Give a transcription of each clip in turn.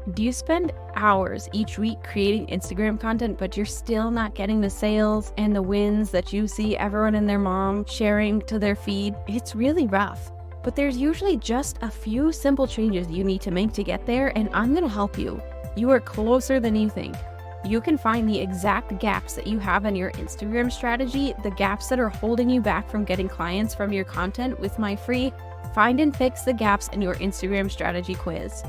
Do you spend hours each week creating Instagram content, but you're still not getting the sales and the wins that you see everyone and their mom sharing to their feed? It's really rough. But there's usually just a few simple changes you need to make to get there, and I'm going to help you. You are closer than you think. You can find the exact gaps that you have in your Instagram strategy, the gaps that are holding you back from getting clients from your content with my free Find and Fix the Gaps in Your Instagram Strategy quiz.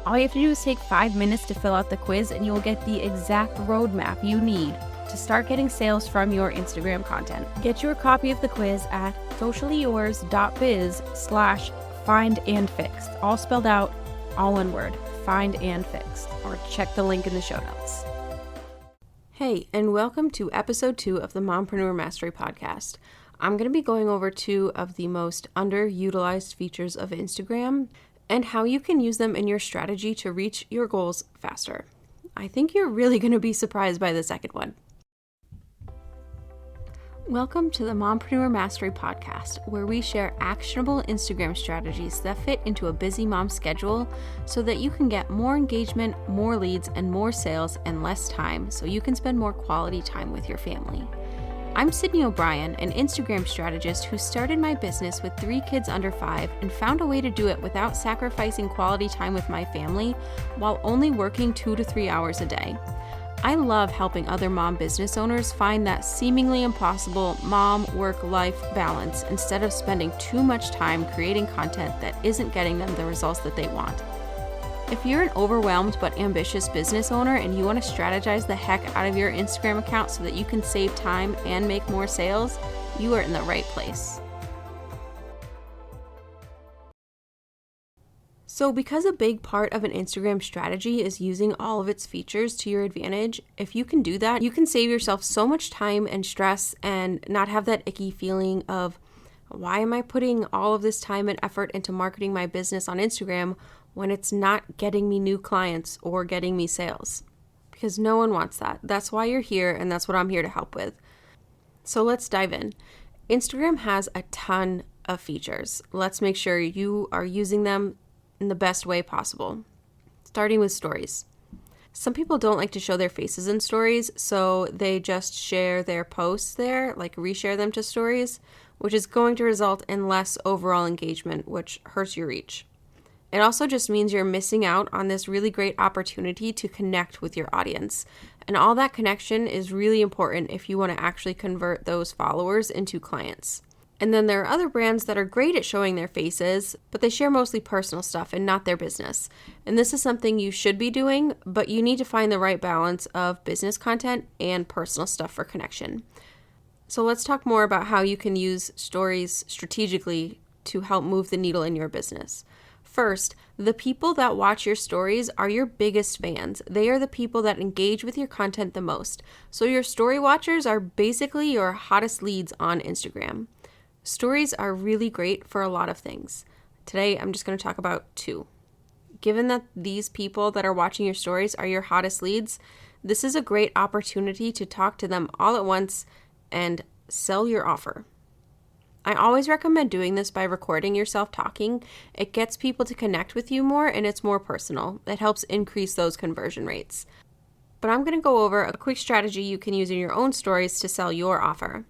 All you have to do is take 5 minutes to fill out the quiz and you will get the exact roadmap you need to start getting sales from your Instagram content. Get your copy of the quiz at sociallyyours.biz/findandfixed. All spelled out, all one word, find and fixed, or check the link in the show notes. Hey, and welcome to episode 2 of the Mompreneur Mastery Podcast. I'm going to be going over 2 of the most underutilized features of Instagram and how you can use them in your strategy to reach your goals faster. I think you're really going to be surprised by the second one. Welcome to the Mompreneur Mastery Podcast, where we share actionable Instagram strategies that fit into a busy mom schedule so that you can get more engagement, more leads, and more sales in less time so you can spend more quality time with your family. I'm Sydney O'Brien, an Instagram strategist who started my business with 3 kids under 5 and found a way to do it without sacrificing quality time with my family while only working 2 to 3 hours a day. I love helping other mom business owners find that seemingly impossible mom-work-life balance instead of spending too much time creating content that isn't getting them the results that they want. If you're an overwhelmed but ambitious business owner and you want to strategize the heck out of your Instagram account so that you can save time and make more sales, you are in the right place. So because a big part of an Instagram strategy is using all of its features to your advantage, if you can do that, you can save yourself so much time and stress and not have that icky feeling of, why am I putting all of this time and effort into marketing my business on Instagram when it's not getting me new clients or getting me sales? Because no one wants that. That's why you're here, and that's what I'm here to help with. So let's dive in. Instagram has a ton of features. Let's make sure you are using them in the best way possible. Starting with stories. Some people don't like to show their faces in stories, so they just share their posts there, like reshare them to stories, which is going to result in less overall engagement, which hurts your reach. It also just means you're missing out on this really great opportunity to connect with your audience. And all that connection is really important if you want to actually convert those followers into clients. And then there are other brands that are great at showing their faces, but they share mostly personal stuff and not their business. And this is something you should be doing, but you need to find the right balance of business content and personal stuff for connection. So let's talk more about how you can use stories strategically to help move the needle in your business. First, the people that watch your stories are your biggest fans. They are the people that engage with your content the most. So your story watchers are basically your hottest leads on Instagram. Stories are really great for a lot of things. Today, I'm just going to talk about 2. Given that these people that are watching your stories are your hottest leads, this is a great opportunity to talk to them all at once and sell your offer. I always recommend doing this by recording yourself talking. It gets people to connect with you more and it's more personal. It helps increase those conversion rates. But I'm going to go over a quick strategy you can use in your own stories to sell your offer.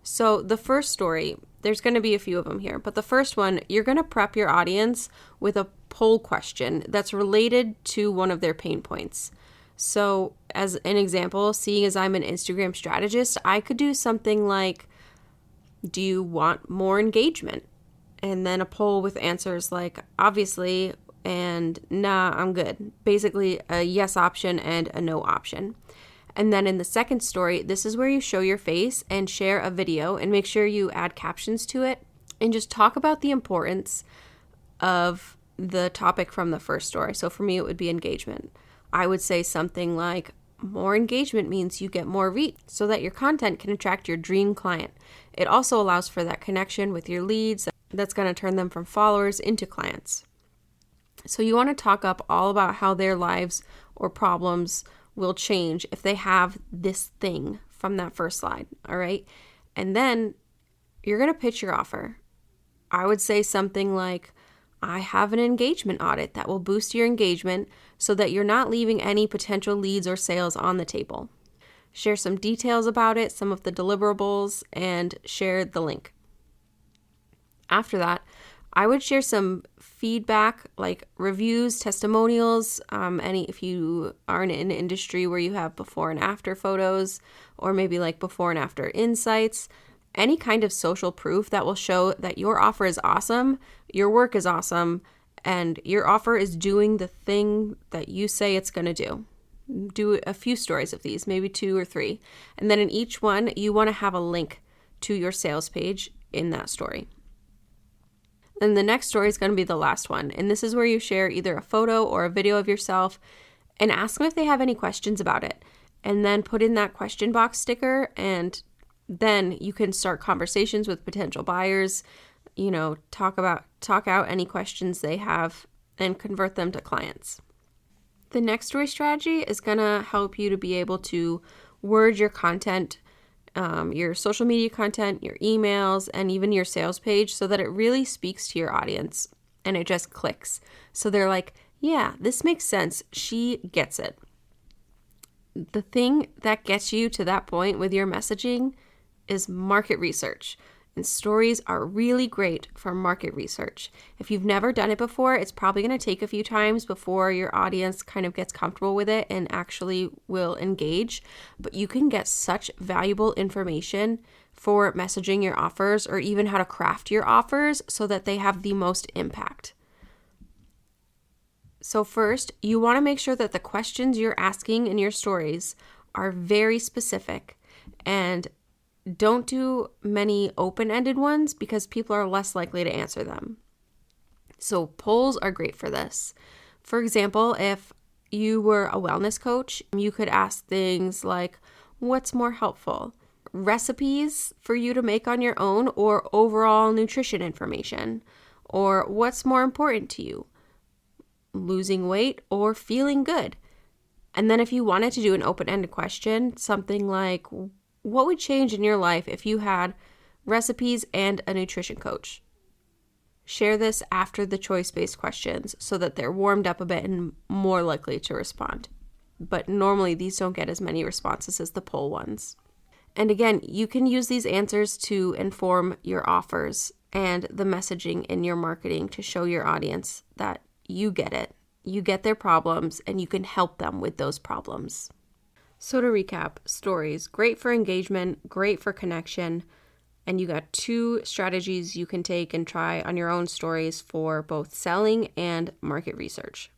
So the first story, there's going to be a few of them here, but the first one, you're going to prep your audience with a poll question that's related to one of their pain points. So as an example, seeing as I'm an Instagram strategist, I could do something like, do you want more engagement? And then a poll with answers like, obviously, and nah, I'm good. Basically a yes option and a no option. And then in the second story, this is where you show your face and share a video and make sure you add captions to it and just talk about the importance of the topic from the first story. So for me, it would be engagement. I would say something like, more engagement means you get more reach so that your content can attract your dream client. It also allows for that connection with your leads that's going to turn them from followers into clients. So you want to talk up all about how their lives or problems will change if they have this thing from that first slide, all right? And then you're going to pitch your offer. I would say something like, I have an engagement audit that will boost your engagement so that you're not leaving any potential leads or sales on the table. Share some details about it, some of the deliverables, and share the link. After that, I would share some feedback like reviews, testimonials, if you are in an industry where you have before and after photos, or maybe like before and after insights, any kind of social proof that will show that your offer is awesome, your work is awesome, and your offer is doing the thing that you say it's going to do. Do a few stories of these, maybe 2 or 3. And then in each one, you want to have a link to your sales page in that story. And the next story is going to be the last one. And this is where you share either a photo or a video of yourself and ask them if they have any questions about it. And then put in that question box sticker, and then you can start conversations with potential buyers, talk out any questions they have and convert them to clients. The next story strategy is going to help you to be able to word your content, your social media content, your emails, and even your sales page so that it really speaks to your audience and it just clicks. So they're like, yeah, this makes sense. She gets it. The thing that gets you to that point with your messaging is market research. And stories are really great for market research. If you've never done it before, it's probably going to take a few times before your audience kind of gets comfortable with it and actually will engage. But you can get such valuable information for messaging your offers or even how to craft your offers so that they have the most impact. So first, you want to make sure that the questions you're asking in your stories are very specific, and don't do many open-ended ones because people are less likely to answer them. So polls are great for this. For example, if you were a wellness coach, you could ask things like, what's more helpful? Recipes for you to make on your own or overall nutrition information? Or what's more important to you? Losing weight or feeling good? And then if you wanted to do an open-ended question, something like, what would change in your life if you had recipes and a nutrition coach? Share this after the choice-based questions so that they're warmed up a bit and more likely to respond. But normally these don't get as many responses as the poll ones. And again, you can use these answers to inform your offers and the messaging in your marketing to show your audience that you get it. You get their problems and you can help them with those problems. So to recap, stories, great for engagement, great for connection, and you got 2 strategies you can take and try on your own stories for both selling and market research.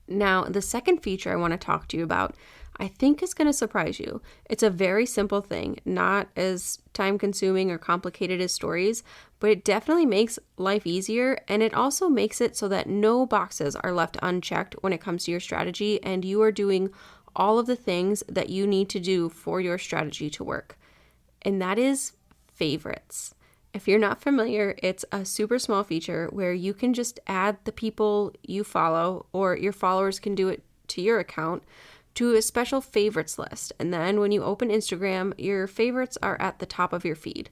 Now, the second feature I want to talk to you about, I think is going to surprise you. It's a very simple thing, not as time-consuming or complicated as stories, but it definitely makes life easier, and it also makes it so that no boxes are left unchecked when it comes to your strategy, and you are doing all of the things that you need to do for your strategy to work. And that is favorites. If you're not familiar, it's a super small feature where you can just add the people you follow, or your followers can do it to your account, to a special favorites list. And then when you open Instagram, your favorites are at the top of your feed.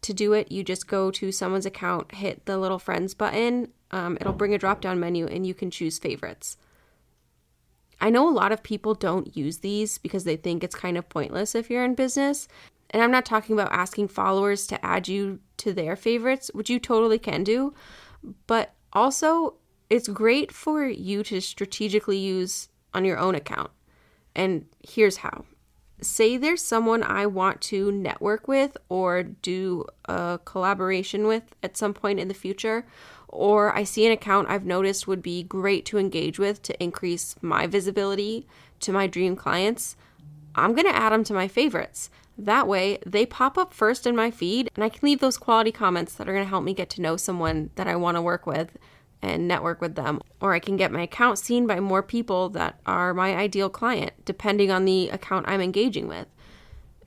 To do it, you just go to someone's account, hit the little friends button. It'll bring a drop-down menu and you can choose favorites. I know a lot of people don't use these because they think it's kind of pointless if you're in business. And I'm not talking about asking followers to add you to their favorites, which you totally can do. But also, it's great for you to strategically use on your own account. And here's how. Say there's someone I want to network with or do a collaboration with at some point in the future, or I see an account I've noticed would be great to engage with to increase my visibility to my dream clients. I'm going to add them to my favorites. That way, they pop up first in my feed, and I can leave those quality comments that are going to help me get to know someone that I want to work with and network with them. Or I can get my account seen by more people that are my ideal client, depending on the account I'm engaging with.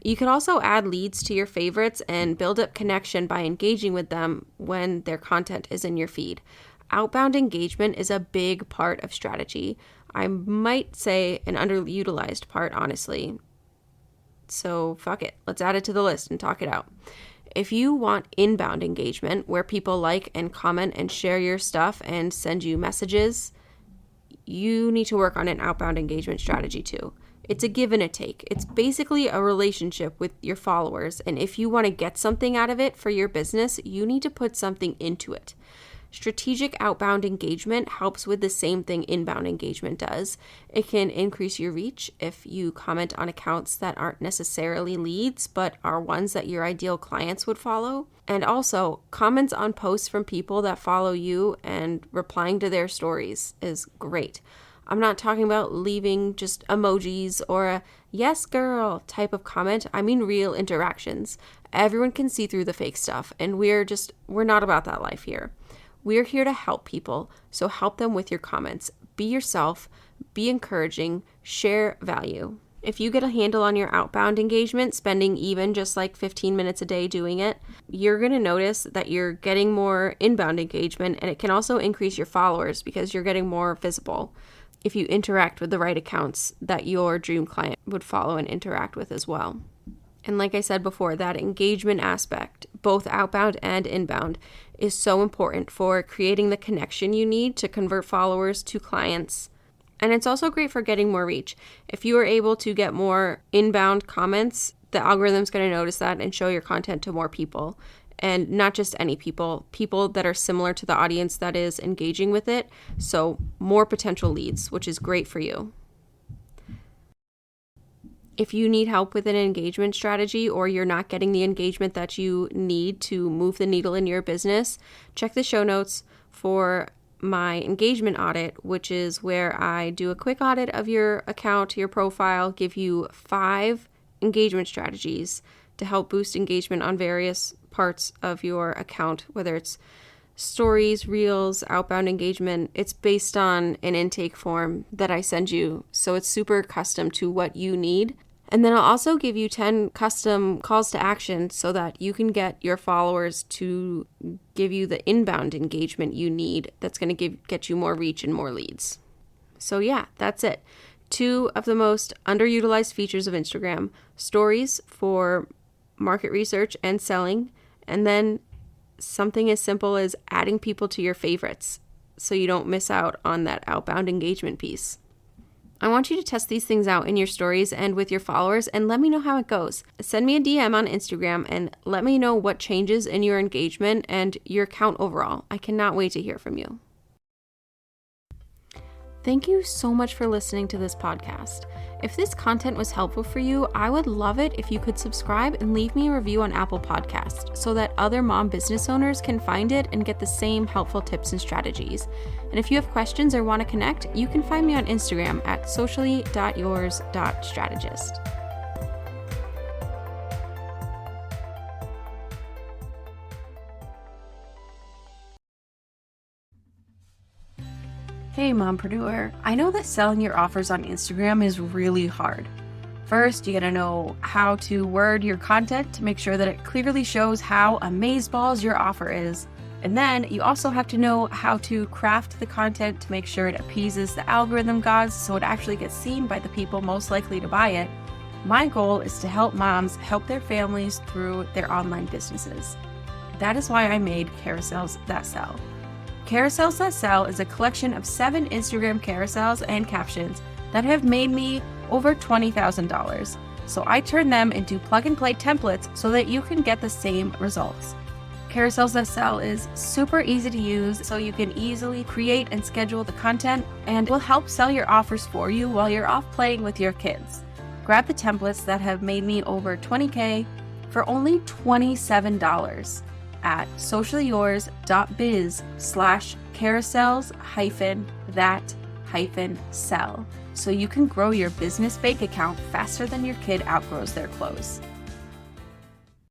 You could also add leads to your favorites and build up connection by engaging with them when their content is in your feed. Outbound engagement is a big part of strategy. I might say an underutilized part, honestly. So fuck it. Let's add it to the list and talk it out. If you want inbound engagement, where people like and comment and share your stuff and send you messages, you need to work on an outbound engagement strategy too. It's a give and a take. It's basically a relationship with your followers. And if you want to get something out of it for your business, you need to put something into it. Strategic outbound engagement helps with the same thing inbound engagement does. It can increase your reach if you comment on accounts that aren't necessarily leads, but are ones that your ideal clients would follow. And also, comments on posts from people that follow you and replying to their stories is great. I'm not talking about leaving just emojis or a yes girl type of comment. I mean real interactions. Everyone can see through the fake stuff, and we're not about that life here. We're here to help people, so help them with your comments. Be yourself, be encouraging, share value. If you get a handle on your outbound engagement, spending even just like 15 minutes a day doing it, you're going to notice that you're getting more inbound engagement, and it can also increase your followers because you're getting more visible if you interact with the right accounts that your dream client would follow and interact with as well. And like I said before, that engagement aspect, both outbound and inbound, is so important for creating the connection you need to convert followers to clients. And it's also great for getting more reach. If you are able to get more inbound comments, the algorithm's going to notice that and show your content to more people. And not just any people that are similar to the audience that is engaging with it. So more potential leads, which is great for you. If you need help with an engagement strategy or you're not getting the engagement that you need to move the needle in your business, check the show notes for my engagement audit, which is where I do a quick audit of your account, your profile, give you 5 engagement strategies to help boost engagement on various parts of your account, whether it's stories, reels, outbound engagement. It's based on an intake form that I send you, so it's super custom to what you need. And then I'll also give you 10 custom calls to action so that you can get your followers to give you the inbound engagement you need that's going to get you more reach and more leads. So yeah, that's it. 2 of the most underutilized features of Instagram: stories for market research and selling, and then something as simple as adding people to your favorites so you don't miss out on that outbound engagement piece. I want you to test these things out in your stories and with your followers and let me know how it goes. Send me a DM on Instagram and let me know what changes in your engagement and your account overall. I cannot wait to hear from you. Thank you so much for listening to this podcast. If this content was helpful for you, I would love it if you could subscribe and leave me a review on Apple Podcasts so that other mom business owners can find it and get the same helpful tips and strategies. And if you have questions or want to connect, you can find me on Instagram at socially.yours.strategist. Hey mompreneur, I know that selling your offers on Instagram is really hard. First, you gotta know how to word your content to make sure that it clearly shows how amazeballs your offer is. And then you also have to know how to craft the content to make sure it appeases the algorithm gods so it actually gets seen by the people most likely to buy it. My goal is to help moms help their families through their online businesses. That is why I made Carousels That Sell. Carousels That Sell is a collection of 7 Instagram carousels and captions that have made me over $20,000. So I turn them into plug-and-play templates so that you can get the same results. Carousels That Sell is super easy to use, so you can easily create and schedule the content and will help sell your offers for you while you're off playing with your kids. Grab the templates that have made me over $20K for only $27 at socialyours.biz/carousels-that-sell so you can grow your business bank account faster than your kid outgrows their clothes.